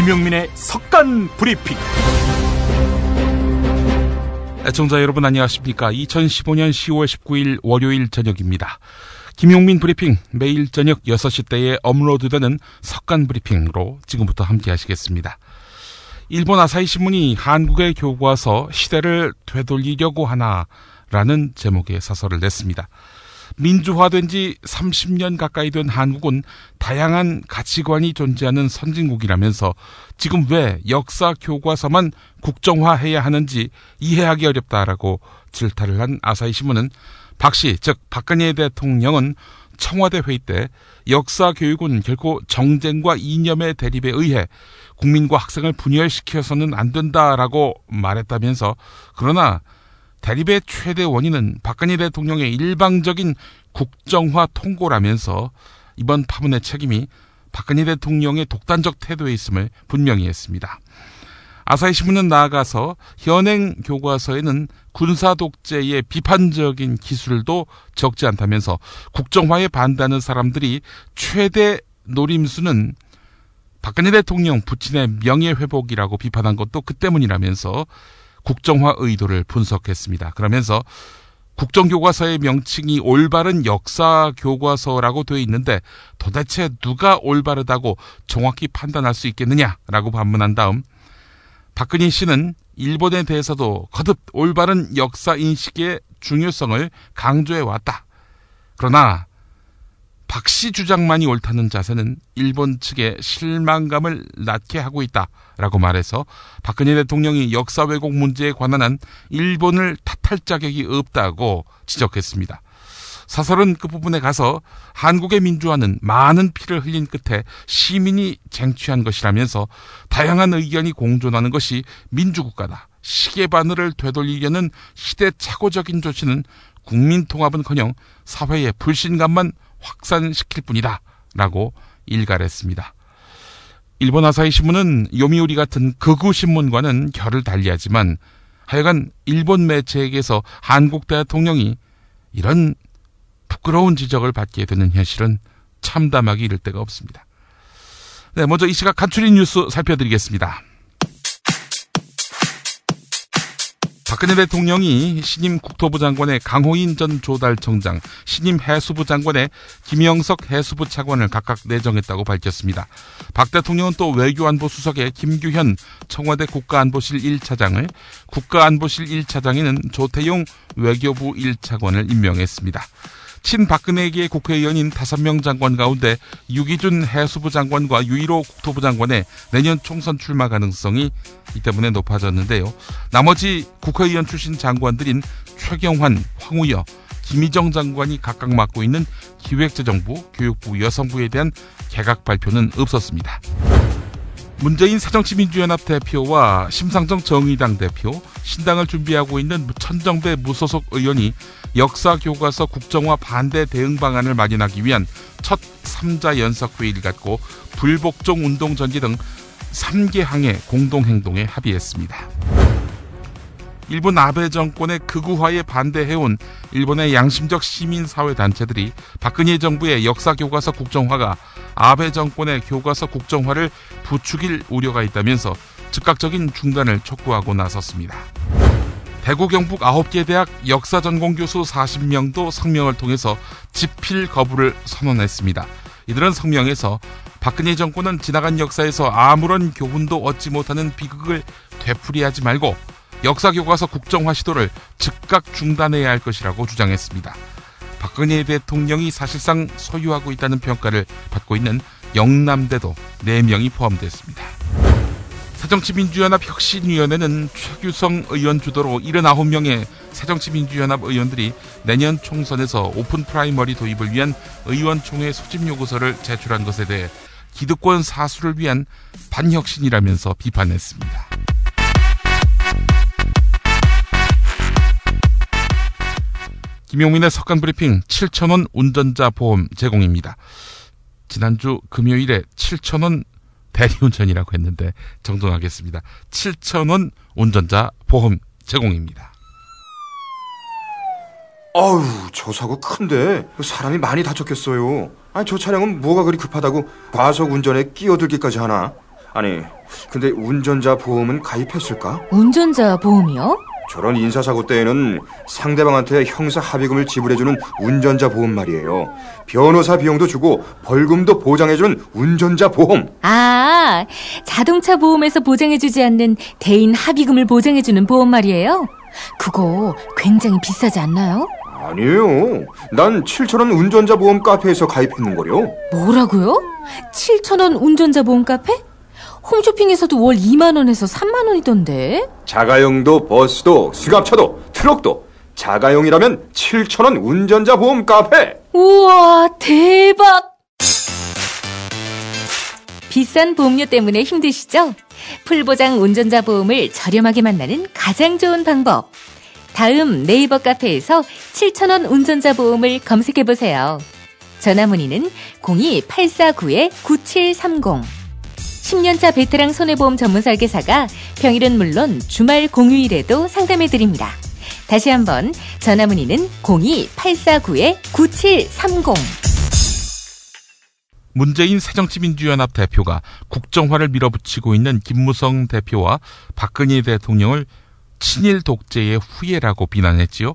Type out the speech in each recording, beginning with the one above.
김용민의 석간 브리핑. 애청자 여러분 안녕하십니까. 2015년 10월 19일 월요일 저녁입니다. 김용민 브리핑 매일 저녁 6시 때에 업로드되는 석간 브리핑으로 지금부터 함께 하시겠습니다. 일본 아사히 신문이 한국의 교과서 시대를 되돌리려고 하나라는 제목의 사설을 냈습니다. 민주화된 지 30년 가까이 된 한국은 다양한 가치관이 존재하는 선진국이라면서 지금 왜 역사 교과서만 국정화해야 하는지 이해하기 어렵다라고 질타를 한 아사히 신문은 박씨, 즉 박근혜 대통령은 청와대 회의 때 역사 교육은 결코 정쟁과 이념의 대립에 의해 국민과 학생을 분열시켜서는 안 된다라고 말했다면서, 그러나 대립의 최대 원인은 박근혜 대통령의 일방적인 국정화 통고라면서 이번 파문의 책임이 박근혜 대통령의 독단적 태도에 있음을 분명히 했습니다. 아사히 신문은 나아가서 현행 교과서에는 군사 독재의 비판적인 기술도 적지 않다면서 국정화에 반대하는 사람들이 최대 노림수는 박근혜 대통령 부친의 명예회복이라고 비판한 것도 그 때문이라면서 국정화 의도를 분석했습니다. 그러면서 국정교과서의 명칭이 올바른 역사교과서라고 되어 있는데 도대체 누가 올바르다고 정확히 판단할 수 있겠느냐라고 반문한 다음 박근혜 씨는 일본에 대해서도 거듭 올바른 역사인식의 중요성을 강조해왔다. 그러나 박씨 주장만이 옳다는 자세는 일본 측의 실망감을 낳게 하고 있다라고 말해서 박근혜 대통령이 역사 왜곡 문제에 관한 한 일본을 탓할 자격이 없다고 지적했습니다. 사설은 끝부분에 가서 한국의 민주화는 많은 피를 흘린 끝에 시민이 쟁취한 것이라면서 다양한 의견이 공존하는 것이 민주국가다. 시계바늘을 되돌리려는 시대착오적인 조치는 국민 통합은커녕 사회의 불신감만 확산시킬 뿐이다 라고 일갈했습니다. 일본 아사히 신문은 요미우리 같은 극우 신문과는 결을 달리하지만 하여간 일본 매체에게서 한국 대통령이 이런 부끄러운 지적을 받게 되는 현실은 참담하기 이를 데가 없습니다. 네, 먼저 이 시각 간추린 뉴스 살펴드리겠습니다. 박근혜 대통령이 신임 국토부 장관의 강호인 전 조달청장, 신임 해수부 장관의 김영석 해수부 차관을 각각 내정했다고 밝혔습니다. 박 대통령은 또 외교안보 수석의 김규현 청와대 국가안보실 1차장을, 국가안보실 1차장에는 조태용 외교부 1차관을 임명했습니다. 친박근혜계의 국회의원인 5명 장관 가운데 유기준 해수부 장관과 유일호 국토부 장관의 내년 총선 출마 가능성이 이 때문에 높아졌는데요. 나머지 국회의원 출신 장관들인 최경환, 황우여, 김희정 장관이 각각 맡고 있는 기획재정부, 교육부, 여성부에 대한 개각 발표는 없었습니다. 문재인 새정치민주연합 대표와 심상정 정의당 대표, 신당을 준비하고 있는 천정배 무소속 의원이 역사교과서 국정화 반대 대응 방안을 마련하기 위한 첫 3자 연석회의를 갖고 불복종 운동 전개 등 3개 항의 공동행동에 합의했습니다. 일본 아베 정권의 극우화에 반대해온 일본의 양심적 시민사회단체들이 박근혜 정부의 역사교과서 국정화가 아베 정권의 교과서 국정화를 부추길 우려가 있다면서 즉각적인 중단을 촉구하고 나섰습니다. 대구 경북 9개 대학 역사 전공 교수 40명도 성명을 통해서 집필 거부를 선언했습니다. 이들은 성명에서 박근혜 정권은 지나간 역사에서 아무런 교훈도 얻지 못하는 비극을 되풀이하지 말고 역사교과서 국정화 시도를 즉각 중단해야 할 것이라고 주장했습니다. 박근혜 대통령이 사실상 소유하고 있다는 평가를 받고 있는 영남대도 4명이 포함됐습니다. 새정치민주연합 혁신위원회는 최규성 의원 주도로 79명의 새정치민주연합 의원들이 내년 총선에서 오픈 프라이머리 도입을 위한 의원총회 소집 요구서를 제출한 것에 대해 기득권 사수를 위한 반혁신이라면서 비판했습니다. 김용민의 석간 브리핑 7,000원 운전자 보험 제공입니다. 지난주 금요일에 7,000원 대리운전이라고 했는데 정정하겠습니다. 7,000원 운전자 보험 제공입니다. 아유, 저 사고 큰데 사람이 많이 다쳤겠어요. 아니, 저 차량은 뭐가 그리 급하다고 과속 운전에 끼어들기까지 하나? 아니, 근데 운전자 보험은 가입했을까? 운전자 보험이요? 저런 인사사고 때에는 상대방한테 형사 합의금을 지불해주는 운전자 보험 말이에요. 변호사 비용도 주고 벌금도 보장해주는 운전자 보험. 아, 자동차 보험에서 보장해주지 않는 대인 합의금을 보장해주는 보험 말이에요? 그거 굉장히 비싸지 않나요? 아니에요. 난 7,000원 운전자 보험 카페에서 가입했는걸요. 뭐라고요? 7,000원 운전자 보험 카페? 홈쇼핑에서도 월 2만 원에서 3만 원이던데. 자가용도 버스도 승합차도 트럭도 자가용이라면 7,000원 운전자 보험 카페. 우와, 대박! 비싼 보험료 때문에 힘드시죠? 풀보장 운전자 보험을 저렴하게 만나는 가장 좋은 방법. 다음 네이버 카페에서 7,000원 운전자 보험을 검색해보세요. 전화문의는 02-849-9730. 10년차 베테랑 손해보험 전문 설계사가 평일은 물론 주말 공휴일에도 상담해드립니다. 다시 한번 전화문의는 02-849-9730. 문재인 새정치민주연합 대표가 국정화를 밀어붙이고 있는 김무성 대표와 박근혜 대통령을 친일 독재의 후예라고 비난했지요.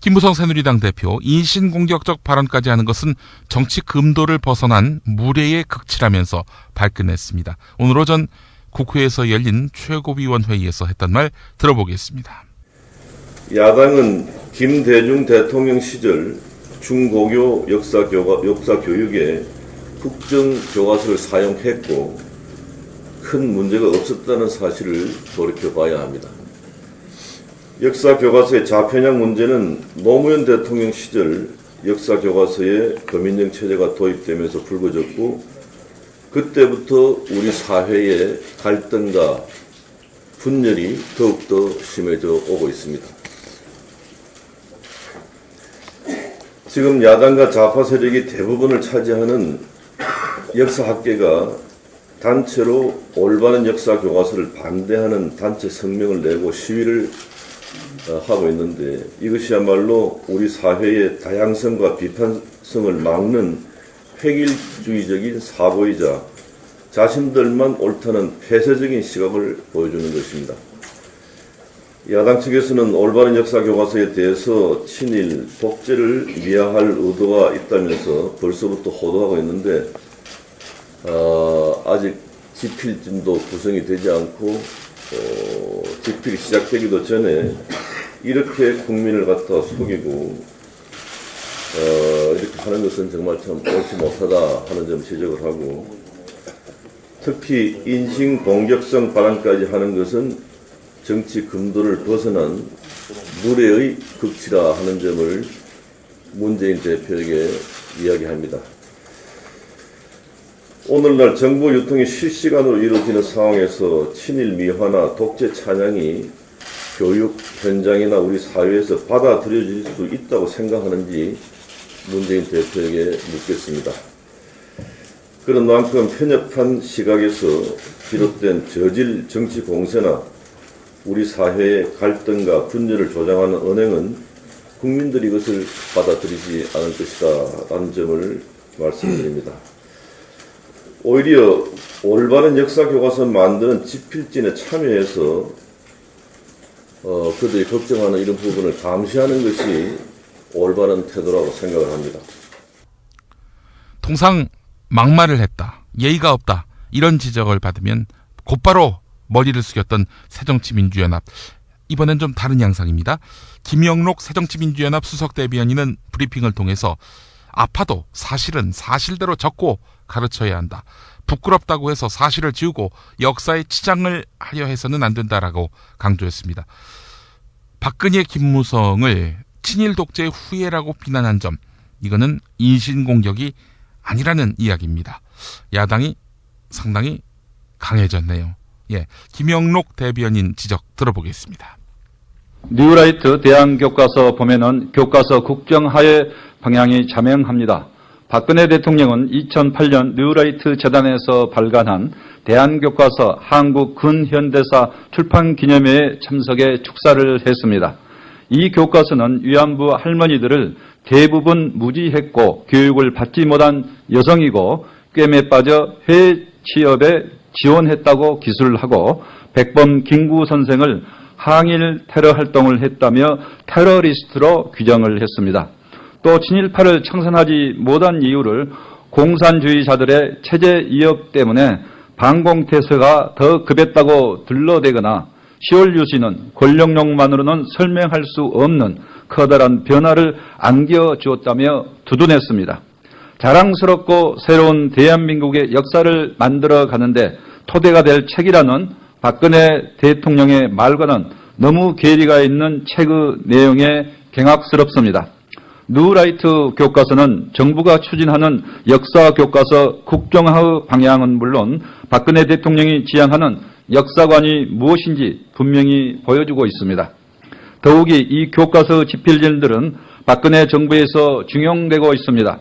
김무성 새누리당 대표, 인신공격적 발언까지 하는 것은 정치 금도를 벗어난 무례의 극치라면서 발끈했습니다. 오늘 오전 국회에서 열린 최고위원회의에서 했던 말 들어보겠습니다. 야당은 김대중 대통령 시절 중고교 역사 교육에 국정교과서를 사용했고 큰 문제가 없었다는 사실을 돌이켜봐야 합니다. 역사교과서의 좌편향 문제는 노무현 대통령 시절 역사교과서에 검인정 체제가 도입되면서 불거졌고 그때부터 우리 사회의 갈등과 분열이 더욱더 심해져 오고 있습니다. 지금 야당과 좌파 세력이 대부분을 차지하는 역사학계가 단체로 올바른 역사교과서를 반대하는 단체 성명을 내고 시위를 하고 있는데 이것이야말로 우리 사회의 다양성과 비판성을 막는 획일주의적인 사고이자 자신들만 옳다는 폐쇄적인 시각을 보여주는 것입니다. 야당 측에서는 올바른 역사교과서에 대해서 친일, 독재를 미화할 의도가 있다면서 벌써부터 호도하고 있는데 아직 집필진도 구성이 되지 않고 집필이 시작되기도 전에 이렇게 국민을 갖다 속이고 이렇게 하는 것은 정말 참 옳지 못하다 하는 점 지적을 하고 특히 인신공격성 발언까지 하는 것은 정치 금도를 벗어난 무례의 극치라 하는 점을 문재인 대표에게 이야기합니다. 오늘날 정보 유통이 실시간으로 이루어지는 상황에서 친일 미화나 독재 찬양이 교육 현장이나 우리 사회에서 받아들여질 수 있다고 생각하는지 문재인 대표에게 묻겠습니다. 그런 만큼 편협한 시각에서 비롯된 저질 정치 공세나 우리 사회의 갈등과 분열을 조장하는 언행은 국민들이 이것을 받아들이지 않을 것이다 라는 점을 말씀드립니다. 오히려 올바른 역사교과서 만드는 집필진에 참여해서 그들이 걱정하는 이런 부분을 감시하는 것이 올바른 태도라고 생각을 합니다. 통상 막말을 했다, 예의가 없다 이런 지적을 받으면 곧바로 머리를 숙였던 새정치민주연합. 이번엔 좀 다른 양상입니다. 김영록 새정치민주연합 수석대변인은 브리핑을 통해서 아파도 사실은 사실대로 적고 가르쳐야 한다. 부끄럽다고 해서 사실을 지우고 역사에 치장을 하려 해서는 안 된다라고 강조했습니다. 박근혜 김무성을 친일 독재의 후예라고 비난한 점, 이거는 인신공격이 아니라는 이야기입니다. 야당이 상당히 강해졌네요. 예, 김영록 대변인 지적 들어보겠습니다. 뉴라이트 대한교과서 보면은 교과서 국정화의 방향이 자명합니다. 박근혜 대통령은 2008년 뉴라이트 재단에서 발간한 대한교과서 한국 근현대사 출판 기념회에 참석해 축사를 했습니다. 이 교과서는 위안부 할머니들을 대부분 무지했고 교육을 받지 못한 여성이고 꿰매 빠져 해취업에 지원했다고 기술을 하고 백범 김구 선생을 항일 테러 활동을 했다며 테러리스트로 규정을 했습니다. 또 친일파를 청산하지 못한 이유를 공산주의자들의 체제 위협 때문에 반공태세가 더 급했다고 둘러대거나 10월 유신은 권력용만으로는 설명할 수 없는 커다란 변화를 안겨주었다며 두둔했습니다. 자랑스럽고 새로운 대한민국의 역사를 만들어가는데 토대가 될 책이라는 박근혜 대통령의 말과는 너무 괴리가 있는 책의 내용에 경악스럽습니다. 뉴라이트 교과서는 정부가 추진하는 역사 교과서 국정화의 방향은 물론 박근혜 대통령이 지향하는 역사관이 무엇인지 분명히 보여주고 있습니다. 더욱이 이 교과서 집필진들은 박근혜 정부에서 중용되고 있습니다.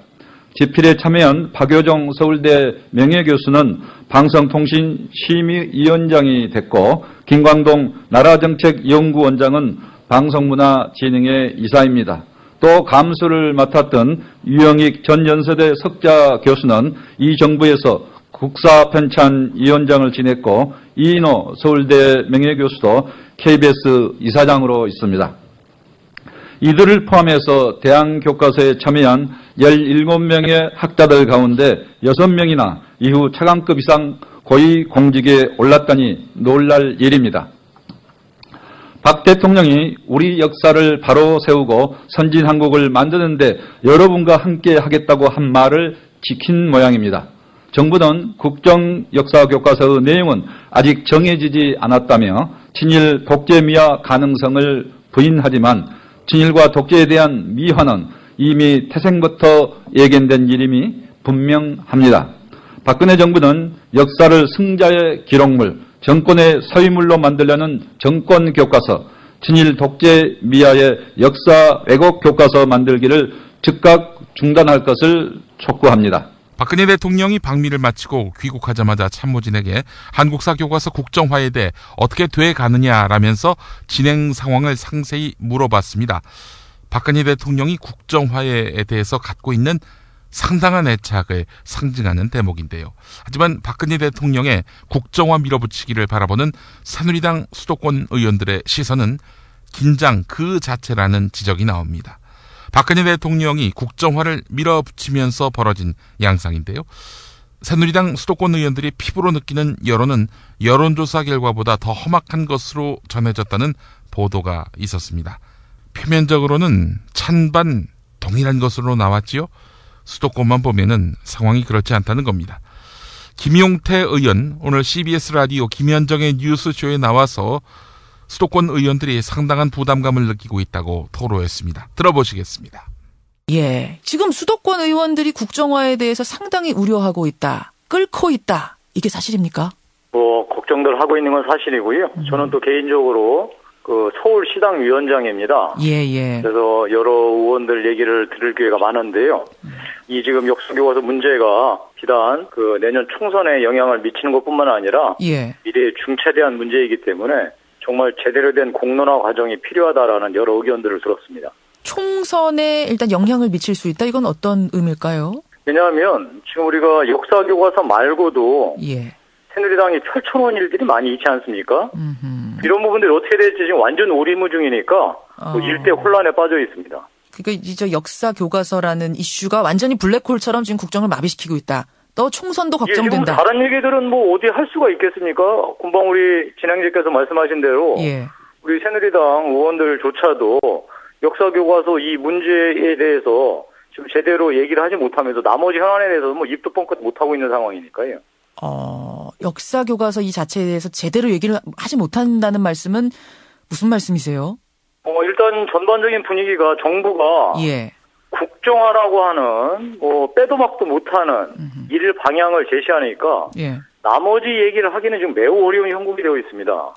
집필에 참여한 박효정 서울대 명예교수는 방송통신심의위원장이 됐고 김광동 나라정책연구원장은 방송문화진흥회 이사입니다. 또 감수를 맡았던 유영익 전 연세대 석좌 교수는 이 정부에서 국사편찬위원장을 지냈고 이인호 서울대 명예교수도 KBS 이사장으로 있습니다. 이들을 포함해서 대한교과서에 참여한 17명의 학자들 가운데 6명이나 이후 차관급 이상 고위공직에 올랐다니 놀랄 일입니다. 박 대통령이 우리 역사를 바로 세우고 선진한국을 만드는데 여러분과 함께 하겠다고 한 말을 지킨 모양입니다. 정부는 국정역사교과서의 내용은 아직 정해지지 않았다며 친일 독재 미화 가능성을 부인하지만 친일과 독재에 대한 미화는 이미 태생부터 예견된 일임이 분명합니다. 박근혜 정부는 역사를 승자의 기록물, 정권의 서위물로 만들려는 정권교과서, 친일 독재 미화의 역사 왜곡 교과서 만들기를 즉각 중단할 것을 촉구합니다. 박근혜 대통령이 방미를 마치고 귀국하자마자 참모진에게 한국사 교과서 국정화에 대해 어떻게 돼 가느냐라면서 진행 상황을 상세히 물어봤습니다. 박근혜 대통령이 국정화에 대해서 갖고 있는 상당한 애착을 상징하는 대목인데요. 하지만 박근혜 대통령의 국정화 밀어붙이기를 바라보는 새누리당 수도권 의원들의 시선은 긴장 그 자체라는 지적이 나옵니다. 박근혜 대통령이 국정화를 밀어붙이면서 벌어진 양상인데요. 새누리당 수도권 의원들이 피부로 느끼는 여론은 여론조사 결과보다 더 험악한 것으로 전해졌다는 보도가 있었습니다. 표면적으로는 찬반 동일한 것으로 나왔지요. 수도권만 보면은 상황이 그렇지 않다는 겁니다. 김용태 의원 오늘 CBS 라디오 김현정의 뉴스쇼에 나와서 수도권 의원들이 상당한 부담감을 느끼고 있다고 토로했습니다. 들어보시겠습니다. 예, 지금 수도권 의원들이 국정화에 대해서 상당히 우려하고 있다, 끓고 있다. 이게 사실입니까? 걱정들 하고 있는 건 사실이고요. 저는 또 개인적으로 서울시당 위원장입니다. 예. 그래서 여러 의원들 얘기를 들을 기회가 많은데요. 이 지금 역사교과서 문제가 비단 내년 총선에 영향을 미치는 것뿐만 아니라 미래의 중차대한 문제이기 때문에 정말 제대로 된 공론화 과정이 필요하다라는 여러 의견들을 들었습니다. 총선에 일단 영향을 미칠 수 있다? 이건 어떤 의미일까요? 왜냐하면 지금 우리가 역사교과서 말고도 새누리당이 펼쳐놓은 일들이 많이 있지 않습니까? 이런 부분들이 어떻게 될지 지금 완전 오리무중이니까 일대 혼란에 빠져 있습니다. 그러니까 이제 역사교과서라는 이슈가 완전히 블랙홀처럼 지금 국정을 마비시키고 있다. 또 총선도 걱정된다. 지금 다른 얘기들은 어디 할 수가 있겠습니까? 금방 우리 진행자께서 말씀하신 대로 우리 새누리당 의원들조차도 역사교과서 이 문제에 대해서 지금 제대로 얘기를 하지 못하면서 나머지 현안에 대해서 입도 뻥끗 못하고 있는 상황이니까요. 역사교과서 이 자체에 대해서 제대로 얘기를 하지 못한다는 말씀은 무슨 말씀이세요? 일단 전반적인 분위기가 정부가 국정화라고 하는 빼도 박도 못하는 일 방향을 제시하니까 나머지 얘기를 하기는 지금 매우 어려운 형국이 되어 있습니다.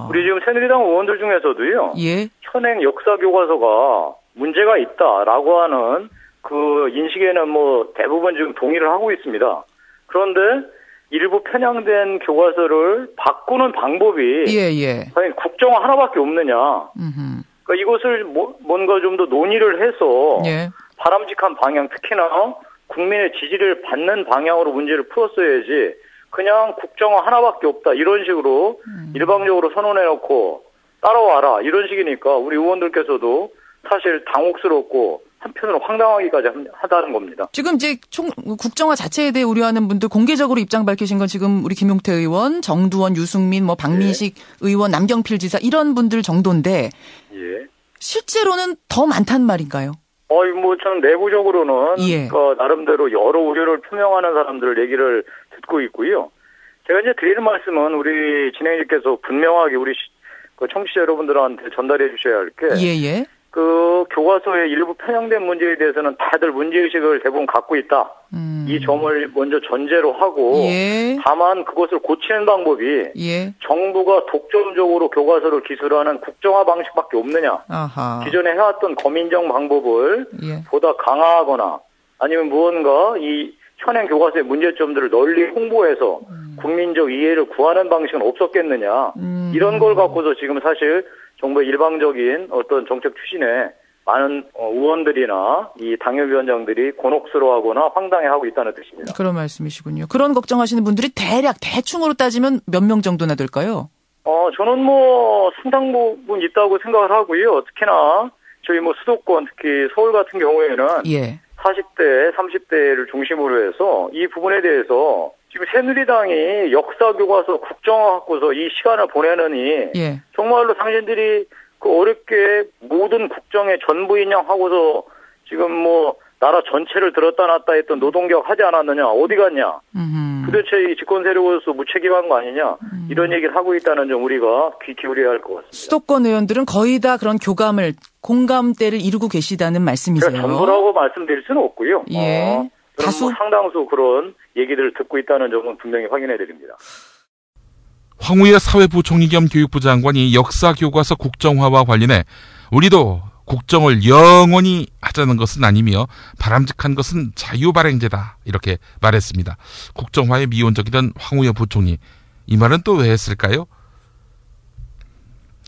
우리 지금 새누리당 의원들 중에서도요. 현행 역사교과서가 문제가 있다라고 하는 그 인식에는 대부분 지금 동의를 하고 있습니다. 그런데 일부 편향된 교과서를 바꾸는 방법이 과연 국정화 하나밖에 없느냐. 그러니까 이것을 뭔가 좀 더 논의를 해서 바람직한 방향, 특히나 국민의 지지를 받는 방향으로 문제를 풀었어야지 그냥 국정화 하나밖에 없다 이런 식으로 일방적으로 선언해놓고 따라와라 이런 식이니까 우리 의원들께서도 사실 당혹스럽고 한편으로 황당하기까지 하다는 겁니다. 지금 이제 국정화 자체에 대해 우려하는 분들 공개적으로 입장 밝히신 건 지금 우리 김용태 의원, 정두원, 유승민, 뭐 박민식 의원, 남경필 지사 이런 분들 정도인데 실제로는 더 많단 말인가요? 뭐 저는 내부적으로는 나름대로 여러 우려를 표명하는 사람들 얘기를 듣고 있고요. 제가 이제 드리는 말씀은 우리 진행자께서 분명하게 우리 청취자 여러분들한테 전달해 주셔야 할 게 그 교과서의 일부 편향된 문제에 대해서는 다들 문제의식을 대부분 갖고 있다. 이 점을 먼저 전제로 하고 다만 그것을 고치는 방법이 정부가 독점적으로 교과서를 기술하는 국정화 방식밖에 없느냐. 기존에 해왔던 검인정 방법을 보다 강화하거나 아니면 무언가 이 현행 교과서의 문제점들을 널리 홍보해서 국민적 이해를 구하는 방식은 없었겠느냐. 이런 걸 갖고서 지금 사실 정부의 일방적인 어떤 정책 추진에 많은 의원들이나 이 당협위원장들이 곤혹스러워하거나 황당해하고 있다는 뜻입니다. 그런 말씀이시군요. 그런 걱정하시는 분들이 대충으로 따지면 몇 명 정도나 될까요? 저는 뭐 상당 부분 있다고 생각을 하고요. 특히나 저희 뭐 수도권 특히 서울 같은 경우에는 40대, 30대를 중심으로 해서 이 부분에 대해서 지금 새누리당이 역사교과서 국정화 갖고서 이 시간을 보내느니 정말로 당신들이 그 어렵게 모든 국정의 전부인 양 하고서 지금 뭐 나라 전체를 들었다 놨다 했던 노동개혁 하지 않았느냐 어디 갔냐 도대체 이 집권 세력으로서 무책임한 거 아니냐 이런 얘기를 하고 있다는 점 우리가 귀 기울여야 할 것 같습니다. 수도권 의원들은 거의 다 그런 공감대를 이루고 계시다는 말씀이세요? 제가 전부라고 말씀드릴 수는 없고요. 다수 상당수 그런 얘기들을 듣고 있다는 점은 분명히 확인해 드립니다. 황우여 사회부총리 겸 교육부 장관이 역사교과서 국정화와 관련해 우리도 국정을 영원히 하자는 것은 아니며 바람직한 것은 자유발행제다 이렇게 말했습니다. 국정화에 미온적이던 황우여 부총리 이 말은 또 왜 했을까요?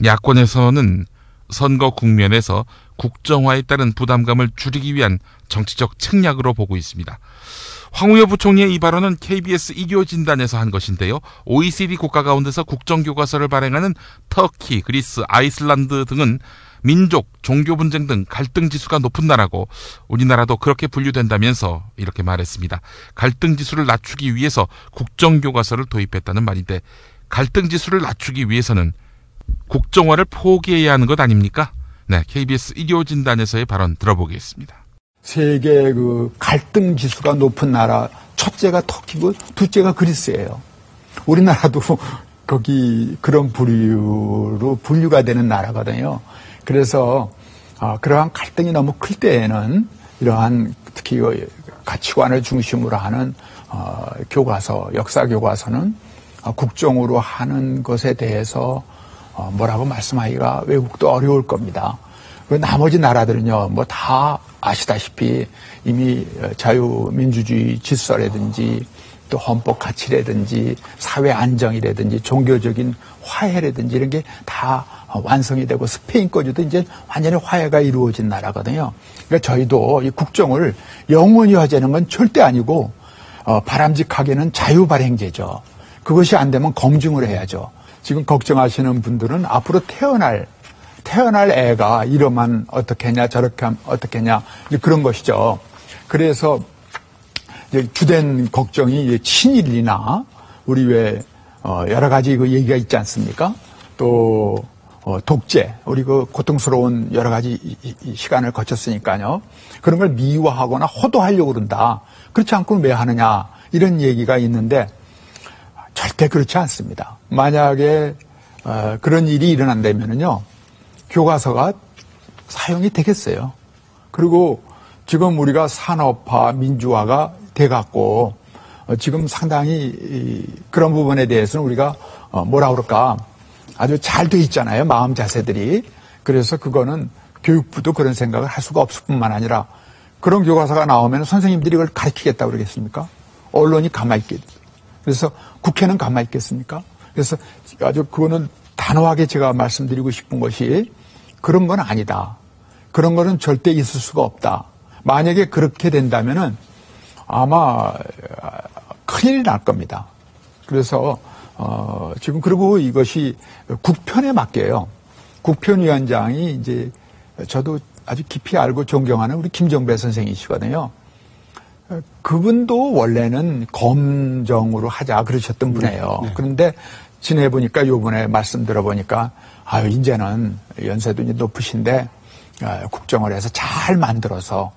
야권에서는 선거 국면에서 국정화에 따른 부담감을 줄이기 위한 정치적 책략으로 보고 있습니다. 황우여 부총리의 이 발언은 KBS 의료진단에서 한 것인데요. OECD 국가 가운데서 국정교과서를 발행하는 터키, 그리스, 아이슬란드 등은 민족, 종교 분쟁 등 갈등 지수가 높은 나라고 우리나라도 그렇게 분류된다면서 이렇게 말했습니다. 갈등 지수를 낮추기 위해서 국정교과서를 도입했다는 말인데 갈등 지수를 낮추기 위해서는 국정화를 포기해야 하는 것 아닙니까? 네, KBS 의료진단에서의 발언 들어보겠습니다. 세계 그 갈등 지수가 높은 나라 첫째가 터키고 둘째가 그리스예요. 우리나라도 거기 그런 부류로 분류가 되는 나라거든요. 그래서 그러한 갈등이 너무 클 때에는 이러한 특히 가치관을 중심으로 하는 교과서, 역사 교과서는 국정으로 하는 것에 대해서 뭐라고 말씀하기가 외국도 어려울 겁니다. 나머지 나라들은요, 뭐 다 아시다시피 이미 자유민주주의 질서라든지 또 헌법 가치라든지 사회 안정이라든지 종교적인 화해라든지 이런 게 다 완성이 되고 스페인까지도 이제 완전히 화해가 이루어진 나라거든요. 그러니까 저희도 이 국정을 영원히 하자는 건 절대 아니고 바람직하게는 자유발행제죠. 그것이 안 되면 검증을 해야죠. 지금 걱정하시는 분들은 앞으로 태어날 애가 이러면 어떻게 하냐 저렇게 하면 어떻게 하냐 그런 것이죠. 그래서 주된 걱정이 친일이나 우리 왜 여러 가지 그 얘기가 있지 않습니까? 또 독재, 우리 그 고통스러운 여러 가지 시간을 거쳤으니까요. 그런 걸 미화하거나 호도하려고 그런다. 그렇지 않고는 왜 하느냐 이런 얘기가 있는데 절대 그렇지 않습니다. 만약에 그런 일이 일어난다면은요. 교과서가 사용이 되겠어요. 그리고 지금 우리가 산업화, 민주화가 돼갖고 지금 상당히 그런 부분에 대해서는 우리가 뭐라 그럴까 아주 잘 돼 있잖아요. 마음 자세들이. 그래서 그거는 교육부도 그런 생각을 할 수가 없을 뿐만 아니라 그런 교과서가 나오면 선생님들이 이걸 가르치겠다고 그러겠습니까? 언론이 가만히 있겠습니까? 그래서 국회는 가만히 있겠습니까? 그래서 아주 그거는 단호하게 제가 말씀드리고 싶은 것이 그런 건 아니다. 그런 거는 절대 있을 수가 없다. 만약에 그렇게 된다면은 아마 큰일이 날 겁니다. 그래서 지금 그리고 이것이 국편에 맡겨요. 국편위원장이 이제 저도 아주 깊이 알고 존경하는 우리 김정배 선생이시거든요. 그분도 원래는 검정으로 하자 그러셨던 분이에요. 네. 그런데 지내보니까 요번에 말씀 들어보니까 이제는 연세도 이제 높으신데 국정을 해서 잘 만들어서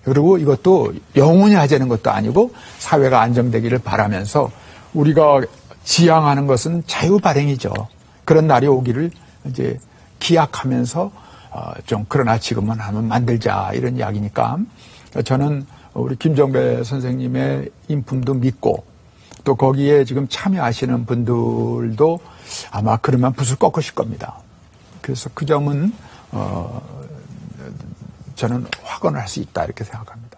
그리고 이것도 영원히 하자는 것도 아니고 사회가 안정되기를 바라면서 우리가 지향하는 것은 자유 발행이죠. 그런 날이 오기를 이제 기약하면서 좀 그러나 지금은 한번 만들자 이런 이야기니까 저는 우리 김정배 선생님의 인품도 믿고 또 거기에 지금 참여하시는 분들도 아마 그러면 붓을 꺾으실 겁니다. 그래서 그 점은 저는 확언을 할 수 있다 이렇게 생각합니다.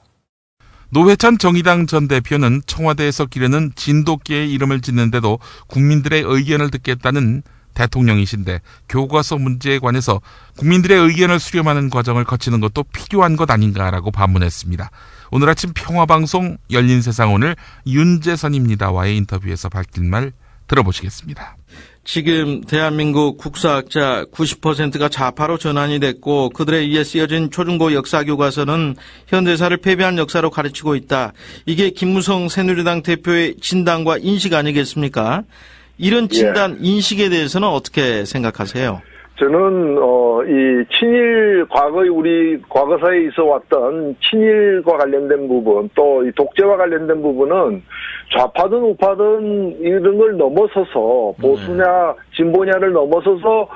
노회찬 정의당 전 대표는 청와대에서 기르는 진돗개의 이름을 짓는데도 국민들의 의견을 듣겠다는 대통령이신데 교과서 문제에 관해서 국민들의 의견을 수렴하는 과정을 거치는 것도 필요한 것 아닌가라고 반문했습니다. 오늘 아침 평화방송 열린세상 오늘 윤재선입니다와의 인터뷰에서 밝힌 말 들어보시겠습니다. 지금 대한민국 국사학자 90%가 좌파로 전환이 됐고 그들에 의해 쓰여진 초중고 역사교과서는 현대사를 패배한 역사로 가르치고 있다. 이게 김무성 새누리당 대표의 진단과 인식 아니겠습니까? 이런 진단, 인식에 대해서는 어떻게 생각하세요? 저는 이 친일 과거의 우리 과거사에 있어 왔던 친일과 관련된 부분 또 이 독재와 관련된 부분은 좌파든 우파든 이런 걸 넘어서서 보수냐 진보냐를 넘어서서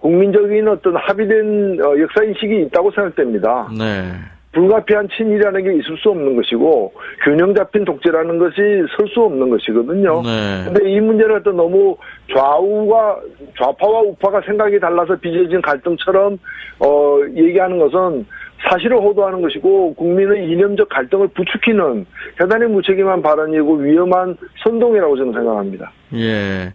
국민적인 어떤 합의된 역사인식이 있다고 생각됩니다. 네. 불가피한 친일이라는 게 있을 수 없는 것이고 균형 잡힌 독재라는 것이 설 수 없는 것이거든요. 그런데 이 문제를 또 너무 좌파와 우파가 생각이 달라서 빚어진 갈등처럼 얘기하는 것은 사실을 호도하는 것이고 국민의 이념적 갈등을 부추기는 대단히 무책임한 발언이고 위험한 선동이라고 저는 생각합니다. 예.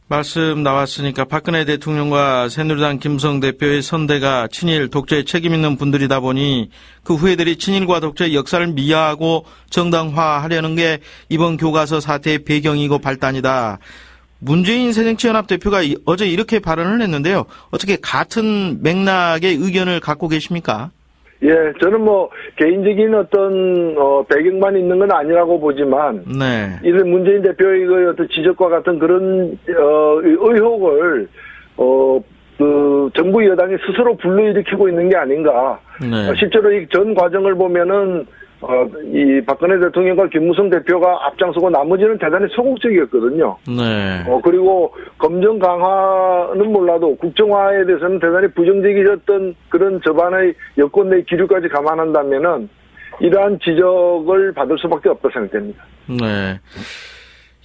말씀 나왔으니까 박근혜 대통령과 새누리당 김무성 대표의 선대가 친일 독재에 책임 있는 분들이다 보니 그 후예들이 친일과 독재의 역사를 미화하고 정당화하려는 게 이번 교과서 사태의 배경이고 발단이다. 문재인 새정치연합 대표가 어제 이렇게 발언을 했는데요. 어떻게 같은 맥락의 의견을 갖고 계십니까? 예, 저는 개인적인 어떤, 배경만 있는 건 아니라고 보지만, 이런 문재인 대표의 그 어떤 지적과 같은 그런, 의혹을, 정부 여당이 스스로 불러일으키고 있는 게 아닌가. 실제로 이 전 과정을 보면은, 이 박근혜 대통령과 김무성 대표가 앞장서고 나머지는 대단히 소극적이었거든요. 그리고 검정 강화는 몰라도 국정화에 대해서는 대단히 부정적이었던 그런 저반의 여권 내 기류까지 감안한다면은 이러한 지적을 받을 수밖에 없다 생각됩니다. 네.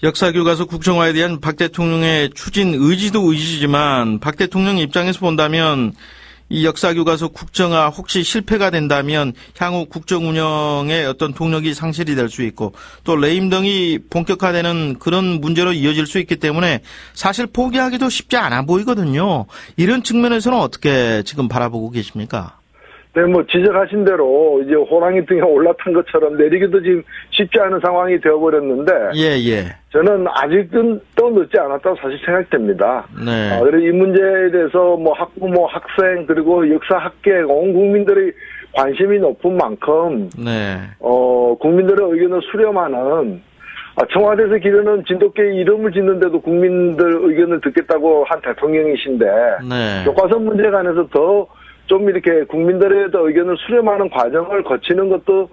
역사교과서 국정화에 대한 박 대통령의 추진 의지도 의지지만 박 대통령 입장에서 본다면 이 역사교과서 국정화 혹시 실패가 된다면 향후 국정 운영의 어떤 동력이 상실이 될 수 있고 또 레임 등이 본격화되는 그런 문제로 이어질 수 있기 때문에 사실 포기하기도 쉽지 않아 보이거든요. 이런 측면에서는 어떻게 지금 바라보고 계십니까? 네, 지적하신 대로 이제 호랑이 등에 올라탄 것처럼 내리기도 지금 쉽지 않은 상황이 되어버렸는데. 저는 아직은 또 늦지 않았다고 사실 생각됩니다. 그래서 이 문제에 대해서 학부모, 학생, 그리고 역사학계, 온 국민들의 관심이 높은 만큼. 국민들의 의견을 수렴하는 청와대에서 기르는 진돗개의 이름을 짓는데도 국민들 의견을 듣겠다고 한 대통령이신데. 교과서 문제에 관해서 더 좀 이렇게 국민들의 의견을 수렴하는 과정을 거치는 것도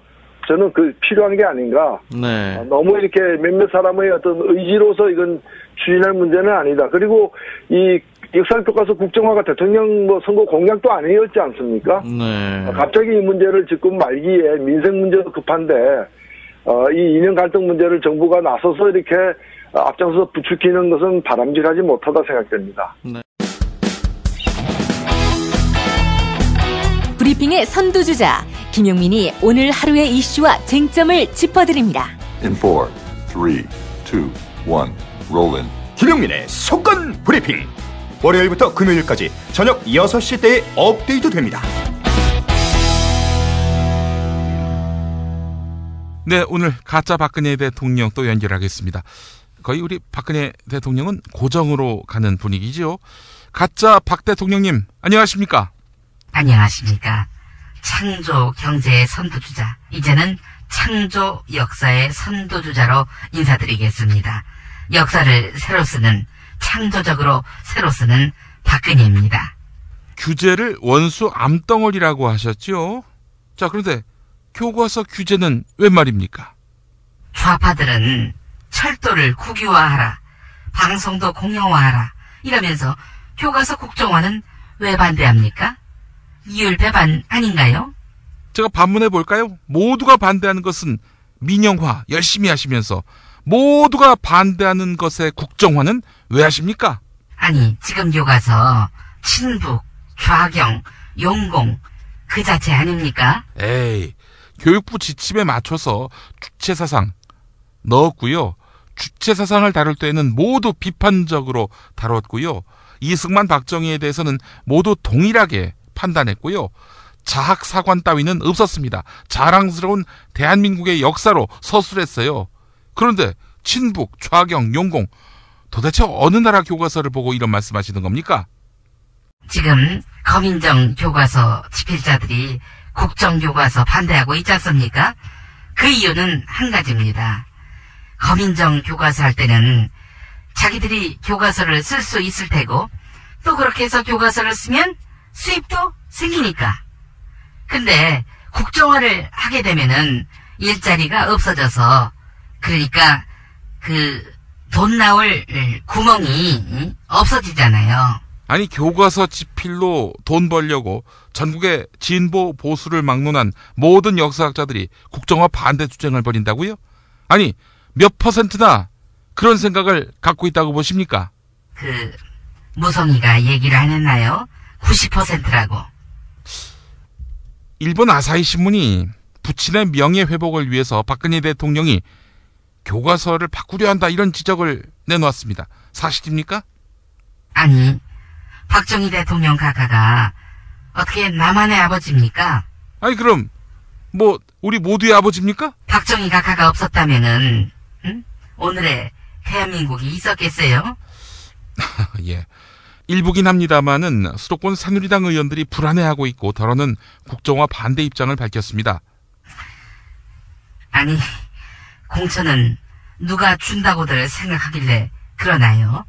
저는 필요한 게 아닌가. 너무 이렇게 몇몇 사람의 어떤 의지로서 이건 추진할 문제는 아니다. 그리고 이 역사교과서 국정화가 대통령 선거 공약도 아니었지 않습니까? 갑자기 이 문제를 짚고 말기에 민생 문제도 급한데, 이 이념 갈등 문제를 정부가 나서서 이렇게 앞장서서 부추기는 것은 바람직하지 못하다 생각됩니다. 브리핑의 선두주자 김용민이 오늘 하루의 이슈와 쟁점을 짚어드립니다. In 4, 3, 2, 1, roll in. 김용민의 속건 브리핑. 월요일부터 금요일까지 저녁 6시대에 업데이트됩니다. 네, 오늘 가짜 박근혜 대통령 또 연결하겠습니다. 거의 우리 박근혜 대통령은 고정으로 가는 분위기죠. 가짜 박 대통령님, 안녕하십니까? 안녕하십니까. 창조 경제의 선두주자, 이제는 창조 역사의 선두주자로 인사드리겠습니다. 역사를 새로 쓰는, 창조적으로 새로 쓰는 박근혜입니다. 규제를 원수 암덩어리라고 하셨죠? 자, 그런데 교과서 규제는 웬 말입니까? 좌파들은 철도를 국유화하라, 방송도 공영화하라 이러면서 교과서 국정화는 왜 반대합니까? 이율 배반 아닌가요? 제가 반문해 볼까요? 모두가 반대하는 것은 민영화 열심히 하시면서 모두가 반대하는 것의 국정화는 왜 하십니까? 아니, 지금 교과서 친북, 좌경, 용공 그 자체 아닙니까? 에이, 교육부 지침에 맞춰서 주체사상 넣었고요. 주체사상을 다룰 때에는 모두 비판적으로 다뤘고요. 이승만, 박정희에 대해서는 모두 동일하게 판단했고요. 자학사관 따위는 없었습니다. 자랑스러운 대한민국의 역사로 서술했어요. 그런데 친북, 좌경, 용공 도대체 어느 나라 교과서를 보고 이런 말씀하시는 겁니까? 지금 검인정 교과서 집필자들이 국정교과서 반대하고 있지 않습니까? 그 이유는 한 가지입니다. 검인정 교과서 할 때는 자기들이 교과서를 쓸 수 있을 테고 또 그렇게 해서 교과서를 쓰면 수입도 생기니까. 근데 국정화를 하게 되면은 일자리가 없어져서, 그러니까 그 돈 나올 구멍이 없어지잖아요. 아니, 교과서 집필로 돈 벌려고 전국의 진보 보수를 막론한 모든 역사학자들이 국정화 반대 투쟁을 벌인다고요? 아니, 몇 퍼센트나 그런 생각을 갖고 있다고 보십니까? 무성이가 얘기를 안 했나요? 90%라고. 일본 아사히 신문이 부친의 명예회복을 위해서 박근혜 대통령이 교과서를 바꾸려 한다, 이런 지적을 내놓았습니다. 사실입니까? 아니, 박정희 대통령 각하가 어떻게 나만의 아버지입니까? 아니, 그럼 뭐 우리 모두의 아버지입니까? 박정희 각하가 없었다면은 오늘의 대한민국이 있었겠어요? 예, 일부긴 합니다만은 수도권 새누리당 의원들이 불안해하고 있고 더러는 국정화 반대 입장을 밝혔습니다. 아니, 공천은 누가 준다고들 생각하길래 그러나요?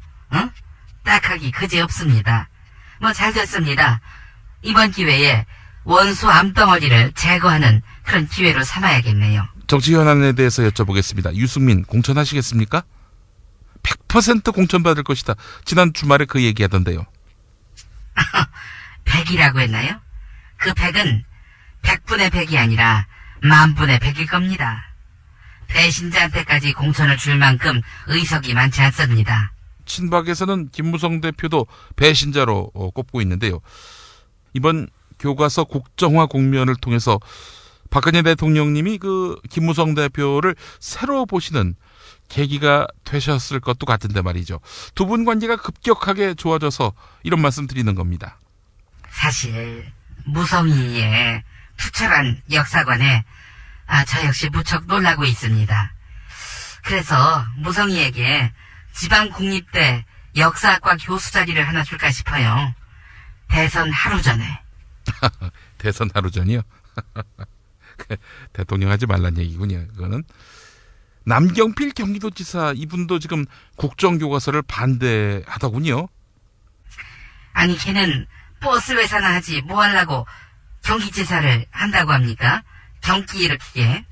딱하기 그지없습니다. 뭐 잘 됐습니다. 이번 기회에 원수 암덩어리를 제거하는 그런 기회로 삼아야겠네요. 정치 현안에 대해서 여쭤보겠습니다. 유승민 공천하시겠습니까? 100% 공천받을 것이다. 지난 주말에 그 얘기하던데요. 100이라고 했나요? 그 100은 100분의 100이 아니라 10,000분의 100일 겁니다. 배신자한테까지 공천을 줄 만큼 의석이 많지 않습니다. 친박에서는 김무성 대표도 배신자로 꼽고 있는데요. 이번 교과서 국정화 국면을 통해서 박근혜 대통령님이 그 김무성 대표를 새로 보시는 계기가 되셨을 것도 같은데 말이죠. 두 분 관계가 급격하게 좋아져서 이런 말씀 드리는 겁니다. 사실 무성이의 투철한 역사관에 저 역시 무척 놀라고 있습니다. 그래서 무성이에게 지방국립대 역사학과 교수 자리를 하나 줄까 싶어요. 대선 하루 전에. 대선 하루 전이요? 대통령 하지 말란 얘기군요. 그거는. 남경필 경기도지사, 이분도 지금 국정교과서를 반대하더군요. 아니, 걔는 버스 회사나 하지 뭐 하려고 경기지사를 한다고 합니까? 경기 일으키게.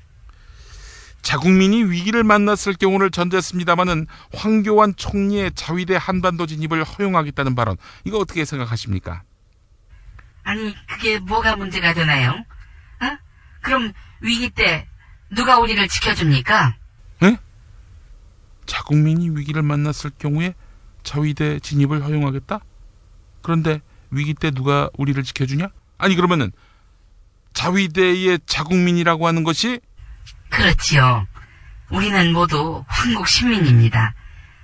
자국민이 위기를 만났을 경우를 전제했습니다마는 황교안 총리의 자위대 한반도 진입을 허용하겠다는 발언, 이거 어떻게 생각하십니까? 아니, 그게 뭐가 문제가 되나요? 그럼 위기 때 누가 우리를 지켜줍니까? 네? 자국민이 위기를 만났을 경우에 자위대 진입을 허용하겠다? 그런데 위기 때 누가 우리를 지켜주냐? 아니, 그러면은 자위대의 자국민이라고 하는 것이? 그렇지요. 우리는 모두 황국 시민입니다.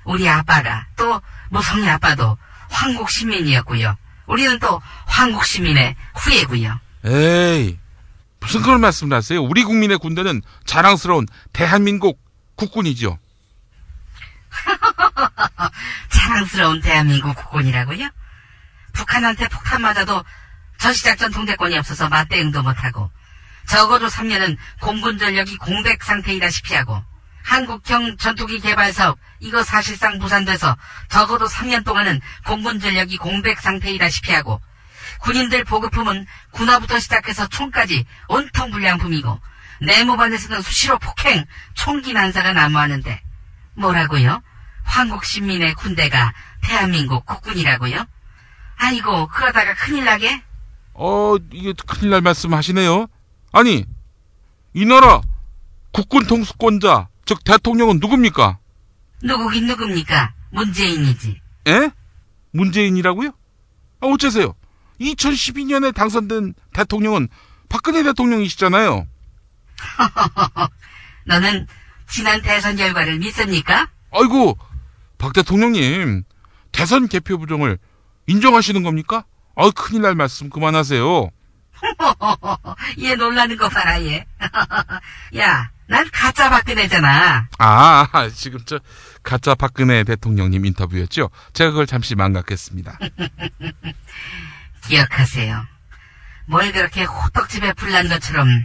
우리 아빠가, 또 무성이 아빠도 황국 시민이었고요. 우리는 또 황국 시민의 후예고요. 에이, 무슨 그런 말씀을 하세요? 우리 국민의 군대는 자랑스러운 대한민국 국군이죠. 사랑스러운 대한민국 국군이라고요? 북한한테 폭탄 맞아도 전시작전 통제권이 없어서 맞대응도 못하고 적어도 3년은 공군 전력이 공백 상태이다시피 하고 한국형 전투기 개발 사업 이거 사실상 무산돼서 적어도 3년 동안은 공군 전력이 공백 상태이다시피 하고 군인들 보급품은 군화부터 시작해서 총까지 온통 불량품이고 내무반에서는 수시로 폭행, 총기 난사가 난무하는데 뭐라고요? 한국 시민의 군대가 대한민국 국군이라고요? 아이고 그러다가 큰일 나게? 이게 큰일 날 말씀 하시네요. 아니 이 나라 국군 통수권자 즉 대통령은 누굽니까? 누구긴 누굽니까? 문재인이지. 에? 문재인이라고요? 어째서요? 2012년에 당선된 대통령은 박근혜 대통령이시잖아요. 너는 지난 대선 결과를 믿습니까? 아이고 박 대통령님 대선 개표 부정을 인정하시는 겁니까? 큰일 날 말씀 그만하세요. 얘 놀라는 거 봐라 얘. 야, 난 가짜 박근혜잖아. 지금 저 가짜 박근혜 대통령님 인터뷰였죠? 제가 그걸 잠시 망각했습니다. 기억하세요. 뭘 그렇게 호떡집에 불난 것처럼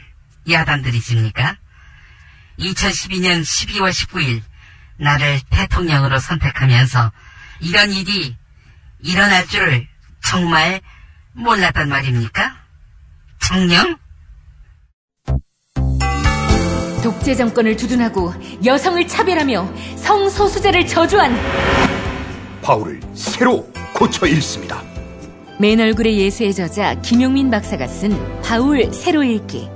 야단들이십니까? 2012년 12월 19일 나를 대통령으로 선택하면서 이런 일이 일어날 줄을 정말 몰랐단 말입니까? 정녕? 독재 정권을 두둔하고 여성을 차별하며 성소수자를 저주한 바울을 새로 고쳐 읽습니다. 맨 얼굴의 예수의 저자 김용민 박사가 쓴 바울 새로 읽기,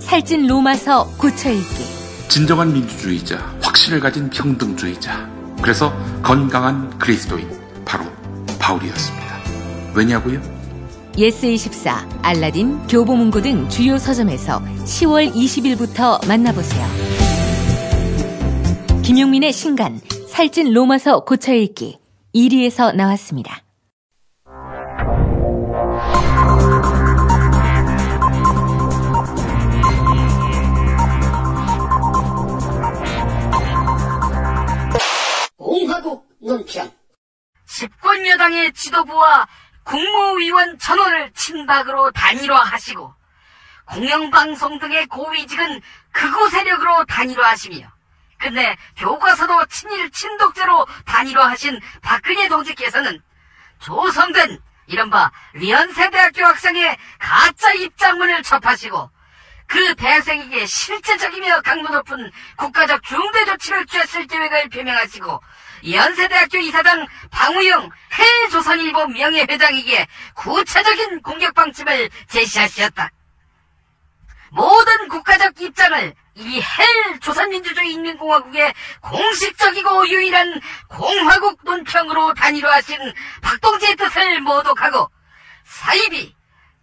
살찐 로마서 고쳐 읽기. 진정한 민주주의자, 확신을 가진 평등주의자, 그래서 건강한 그리스도인, 바로 바울이었습니다. 왜냐고요? 예스24, 알라딘, 교보문고 등 주요 서점에서 10월 20일부터 만나보세요. 김용민의 신간 살찐 로마서 고쳐 읽기 1위에서 나왔습니다. 공화국 논평. 집권 여당의 지도부와 국무위원 전원을 친박으로 단일화하시고 공영방송 등의 고위직은 극우 세력으로 단일화하시며 근데 교과서도 친일 친독자로 단일화하신 박근혜 동지께서는 조성된 이른바 연세대학교 학생의 가짜 입장문을 접하시고 그 대학생에게 실제적이며 강도 높은 국가적 중대 조치를 취했을 계획을 표명하시고 연세대학교 이사장 방우영 헬조선일보 명예회장에게 구체적인 공격 방침을 제시하셨다. 모든 국가적 입장을 이 헬조선민주주의인민공화국의 공식적이고 유일한 공화국 논평으로 단일화하신 박동지의 뜻을 모독하고 사이비,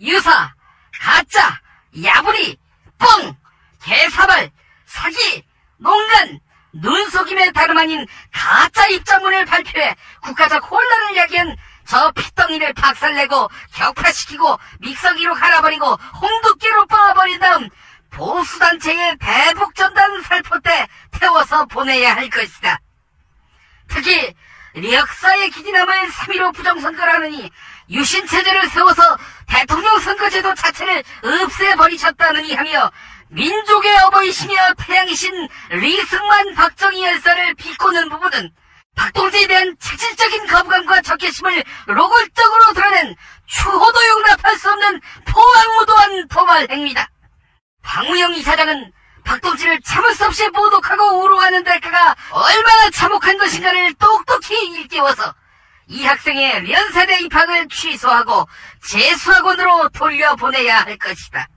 유사, 가짜, 야부리, 뻥, 개사발, 사기, 농간, 눈속임의 다름 아닌 가짜 입장문을 발표해 국가적 혼란을 야기한 저 핏덩이를 박살내고 격파시키고 믹서기로 갈아버리고 홍두깨로 빻아버린 다음 보수단체의 대북전단 살포대 태워서 보내야 할 것이다. 특히 역사의 기진함을 3.15 부정선거라느니 유신체제를 세워서 대통령 선거제도 자체를 없애버리셨다느니 하며 민족의 어버이시며 태양이신 리승만 박정희 열사를 비꼬는 부분은 박동지에 대한 체질적인 거부감과 적개심을 노골적으로 드러낸 추호도 용납할 수 없는 포악무도한 도발 행위다. 방우영 이사장은 박동지를 참을 수 없이 모독하고 우롱하는 대가가 얼마나 참혹한 것인가를 똑똑히 일깨워서 이 학생의 연세대 입학을 취소하고 재수학원으로 돌려보내야 할 것이다.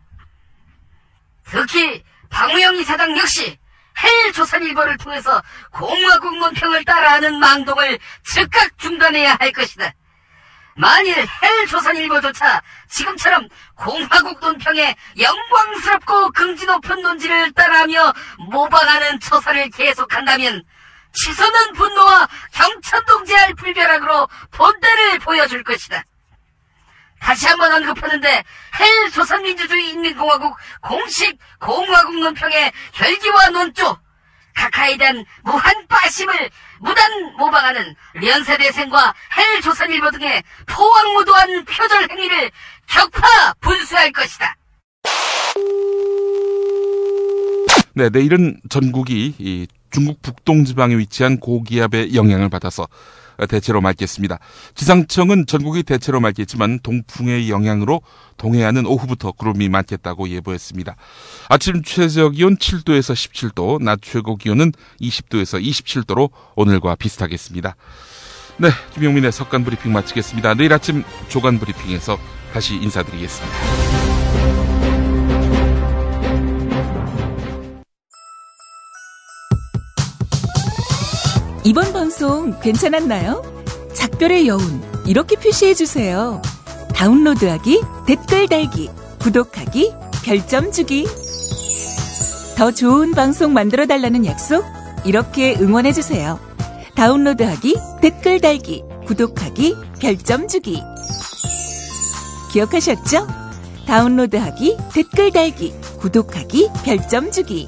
특히 방우영 이사장 역시 헬조선일보를 통해서 공화국 논평을 따라하는 망동을 즉각 중단해야 할 것이다. 만일 헬조선일보조차 지금처럼 공화국 논평에 영광스럽고 긍지 높은 논지를 따라하며 모방하는 처사를 계속한다면 치솟는 분노와 경천동지할 불벼락으로 본때를 보여줄 것이다. 다시 한번 언급하는데 헬조선민주주의인민공화국 공식 공화국 논평의 혈기와 논조, 각하에 대한 무한 빠심을 무단 모방하는 련세대생과 헬조선일보 등의 포악무도한 표절 행위를 격파 분수할 것이다. 네, 내일은 전국이 이 중국 북동지방에 위치한 고기압의 영향을 받아서 대체로 맑겠습니다. 기상청은 전국이 대체로 맑겠지만 동풍의 영향으로 동해안은 오후부터 구름이 많겠다고 예보했습니다. 아침 최저 기온 7도에서 17도, 낮 최고 기온은 20도에서 27도로 오늘과 비슷하겠습니다. 네, 김용민의 석간 브리핑 마치겠습니다. 내일 아침 조간 브리핑에서 다시 인사드리겠습니다. 이번 방송 괜찮았나요? 작별의 여운 이렇게 표시해주세요. 다운로드하기, 댓글 달기, 구독하기, 별점 주기. 더 좋은 방송 만들어달라는 약속 이렇게 응원해주세요. 다운로드하기, 댓글 달기, 구독하기, 별점 주기. 기억하셨죠? 다운로드하기, 댓글 달기, 구독하기, 별점 주기.